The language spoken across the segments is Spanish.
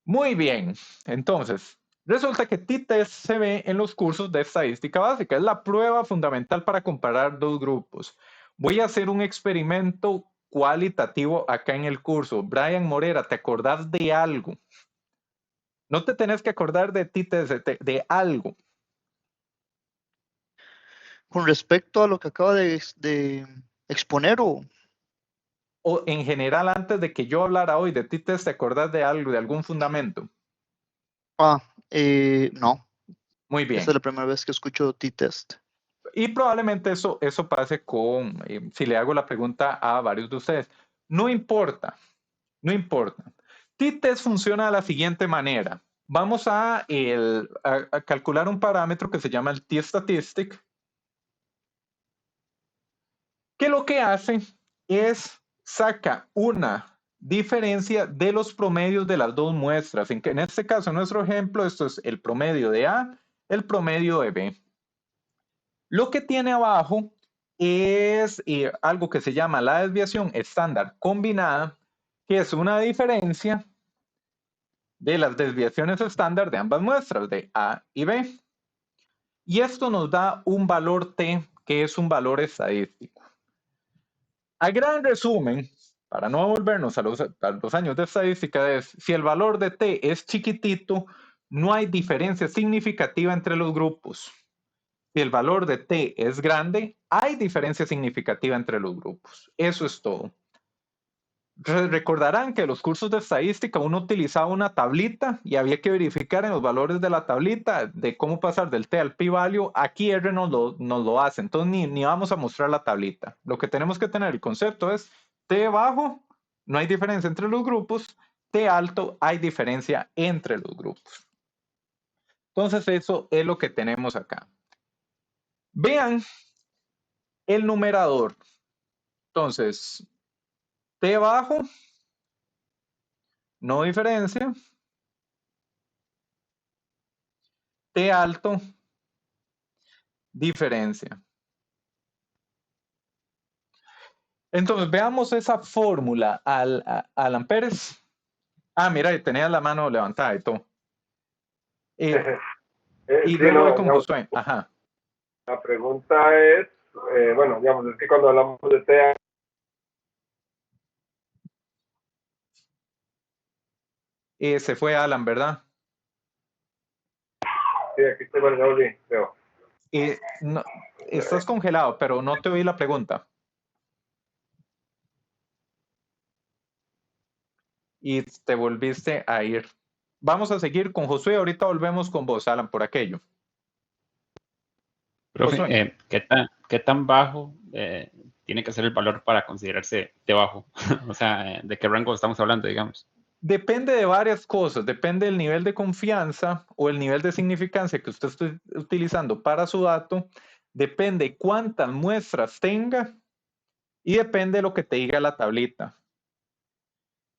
Muy bien. Entonces, resulta que t-test se ve en los cursos de estadística básica. Es la prueba fundamental para comparar dos grupos. Voy a hacer un experimento cualitativo acá en el curso. Brian Morera, ¿te acordás de algo? No te tenés que acordar de t-test, de algo. Con respecto a lo que acaba de exponer, O en general, antes de que yo hablara hoy de t-test, ¿te acordás de algo, de algún fundamento? no, Muy esta es bien. la primera vez que escucho t-test. Y probablemente eso pase con, si le hago la pregunta a varios de ustedes. No importa, no importa. T-test funciona de la siguiente manera. Vamos a calcular un parámetro que se llama el t-statistic, que lo que hace es saca una diferencia de los promedios de las dos muestras. En este caso, en nuestro ejemplo, esto es el promedio de A, el promedio de B. Lo que tiene abajo es algo que se llama la desviación estándar combinada, que es una diferencia de las desviaciones estándar de ambas muestras, de A y B. Y esto nos da un valor T, que es un valor estadístico. A gran resumen, para no volvernos a los años de estadística, es si el valor de T es chiquitito, no hay diferencia significativa entre los grupos. Si el valor de T es grande, hay diferencia significativa entre los grupos. Eso es todo. Recordarán que en los cursos de estadística uno utilizaba una tablita y había que verificar en los valores de la tablita de cómo pasar del T al p-value. Aquí R nos lo hace, entonces ni vamos a mostrar la tablita. Lo que tenemos que tener, el concepto es T bajo, no hay diferencia entre los grupos, T alto, hay diferencia entre los grupos. Entonces eso es lo que tenemos acá. Vean el numerador. Entonces, T bajo, no diferencia. T alto, diferencia. Entonces, veamos esa fórmula. Alan Pérez. Ah, mira, tenía la mano levantada y todo. Y Sí, luego voy no, con digamos, Josué. Ajá. la pregunta es, bueno, digamos, es que cuando hablamos de TEA, Se fue Alan, ¿verdad? sí, aquí estoy con Gaudi, creo. No, estás congelado, pero no te oí la pregunta. Y te volviste a ir. Vamos a seguir con Josué. Ahorita volvemos con vos, Alan, por aquello. Josué. Profe, ¿qué tan bajo tiene que ser el valor para considerarse de bajo? O sea, ¿de qué rango estamos hablando, digamos? Depende de varias cosas, depende del nivel de confianza o el nivel de significancia que usted esté utilizando para su dato, depende cuántas muestras tenga y depende de lo que te diga la tablita.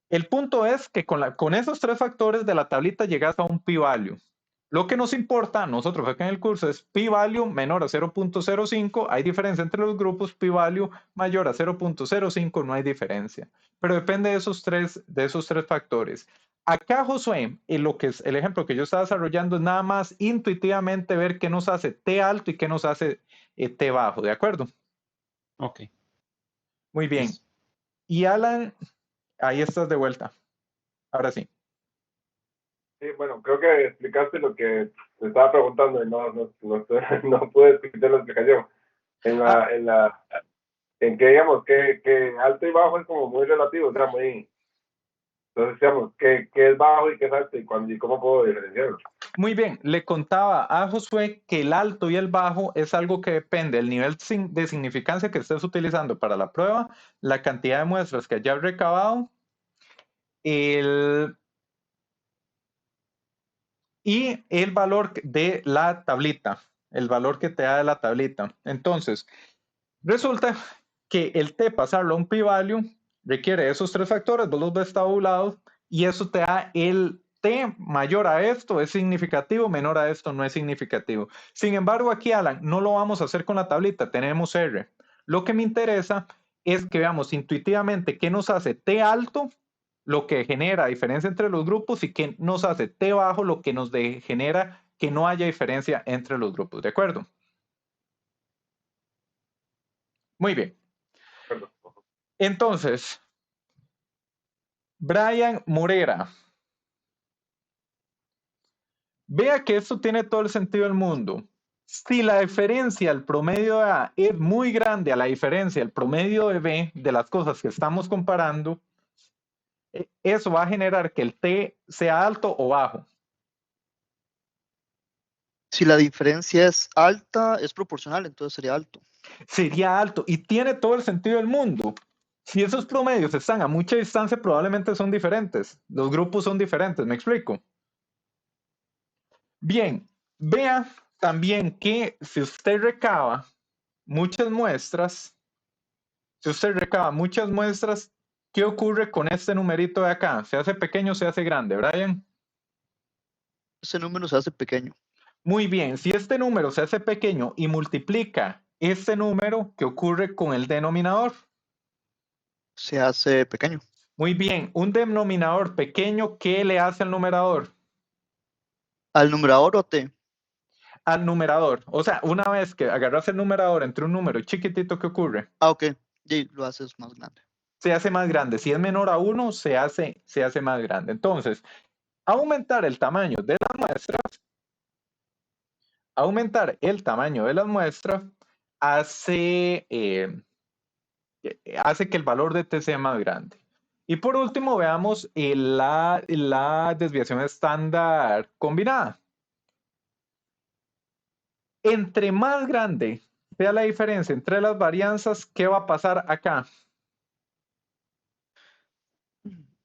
El punto es que con esos tres factores de la tablita llegas a un p-value. Lo que nos importa a nosotros acá en el curso es p-value menor a 0.05, hay diferencia entre los grupos, p-value mayor a 0.05, no hay diferencia. Pero depende de esos tres factores. Acá, Josué, lo que es el ejemplo que yo estaba desarrollando es nada más intuitivamente ver qué nos hace T alto y qué nos hace T bajo, ¿de acuerdo? Ok. Muy bien. Y Alan, ahí estás de vuelta. Ahora sí. Sí, bueno, creo que explicaste lo que te estaba preguntando y no pude escuchar la explicación. En que digamos que alto y bajo es como muy relativo, o sea, muy... Entonces, digamos, ¿qué es bajo y qué es alto y cómo puedo diferenciarlo? Muy bien, le contaba a Josué que el alto y el bajo es algo que depende del nivel de significancia que estés utilizando para la prueba, la cantidad de muestras que hayas recabado y el valor de la tablita, el valor que te da de la tablita. Entonces, resulta que el T pasarlo a un p-value requiere esos tres factores, vos los ves tabulados y eso te da el T mayor a esto es significativo, menor a esto no es significativo. Sin embargo, aquí, Alan, no lo vamos a hacer con la tablita, tenemos R. Lo que me interesa es que veamos intuitivamente qué nos hace T alto, lo que genera diferencia entre los grupos y qué nos hace T bajo lo que nos genera que no haya diferencia entre los grupos, ¿de acuerdo? Muy bien. Perdón. Entonces, Brian Morera. Vea que esto tiene todo el sentido del mundo. Si la diferencia al promedio de A es muy grande a la diferencia del promedio de B de las cosas que estamos comparando, eso va a generar que el T sea alto o bajo. Si la diferencia es alta, es proporcional, entonces sería alto. Sería alto y tiene todo el sentido del mundo. Si esos promedios están a mucha distancia, probablemente son diferentes. Los grupos son diferentes, ¿me explico? Bien, vea también que si usted recaba muchas muestras, ¿qué ocurre con este numerito de acá? ¿Se hace pequeño o se hace grande, Brian? Ese número se hace pequeño. Muy bien, si este número se hace pequeño y multiplica este número, ¿qué ocurre con el denominador? Se hace pequeño. Muy bien, un denominador pequeño, ¿qué le hace al numerador? ¿Al numerador o T? Al numerador. O sea, una vez que agarras el numerador entre un número chiquitito, ¿qué ocurre? Ah, ok. Y lo haces más grande. Se hace más grande. Si es menor a 1, se hace más grande. Entonces, aumentar el tamaño de las muestras hace que el valor de T sea más grande. Y por último, veamos la desviación estándar combinada. Entre más grande sea la diferencia entre las varianzas, ¿qué va a pasar acá?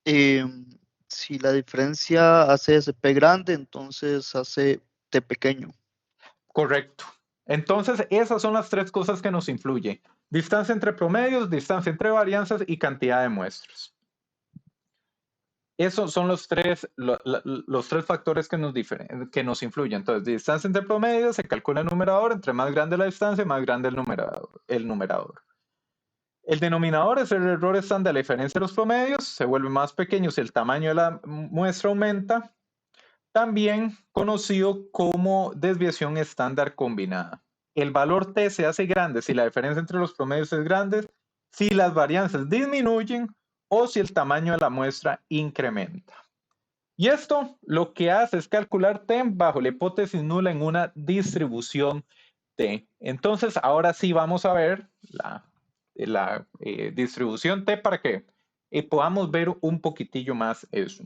Si la diferencia hace SP grande, entonces hace T pequeño. Correcto. Entonces, esas son las tres cosas que nos influyen. Distancia entre promedios, distancia entre varianzas y cantidad de muestras. Esos son los tres factores que nos influyen. Entonces, distancia entre promedios, se calcula el numerador. Entre más grande la distancia, más grande el numerador. El denominador es el error estándar de la diferencia de los promedios. Se vuelve más pequeño si el tamaño de la muestra aumenta. También conocido como desviación estándar combinada. El valor T se hace grande si la diferencia entre los promedios es grande, si las varianzas disminuyen o si el tamaño de la muestra incrementa. Y esto lo que hace es calcular T bajo la hipótesis nula en una distribución T. Entonces, ahora sí vamos a ver la distribución T para que podamos ver un poquitillo más eso.